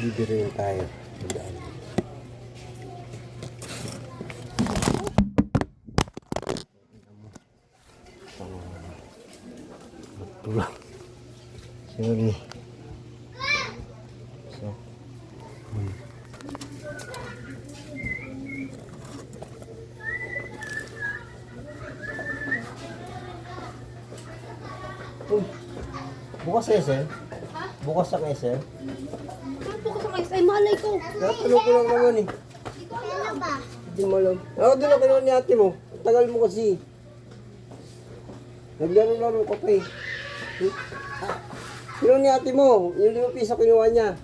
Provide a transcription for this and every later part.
Bibiriin tayo. Madaan. Magtulang. Sorry. So. Bukas SL? Ha? Bukas ang SL? Ano po ko sa kayo? Ay, malay ko. Natanong ko lang naman eh. Ano ba? Hindi mo alam. Ako doon na kinuha ni ate mo. Tagal mo kasi. Naglaro-laro ka pa eh. Kinuha ni ate mo. Yung 5 piso kinuha niya.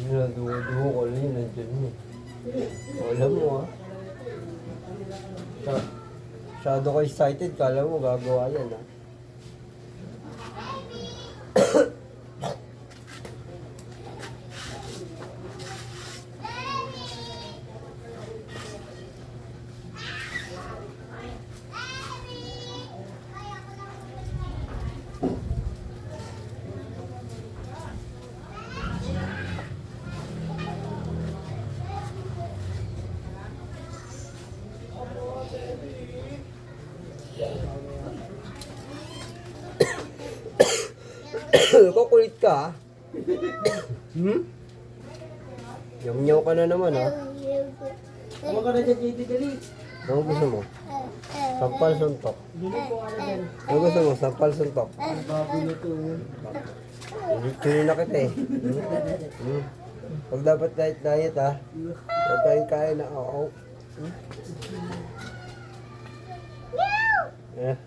Duho ko lang yun, nandiyan mo. Alam mo ah. Masyado ko excited, kala mo gagawa yan ah. Kukulit ka ah. Yaw-yaw ka na naman ah. Tama ka na dyan, JD, dali. Ano gusto mo? Sampal suntok. Ano gusto mo? Sampal suntok. Bago na to. Literally na kita eh. Pag dapat diet ah. Huwag kayong kain na oo. Eh.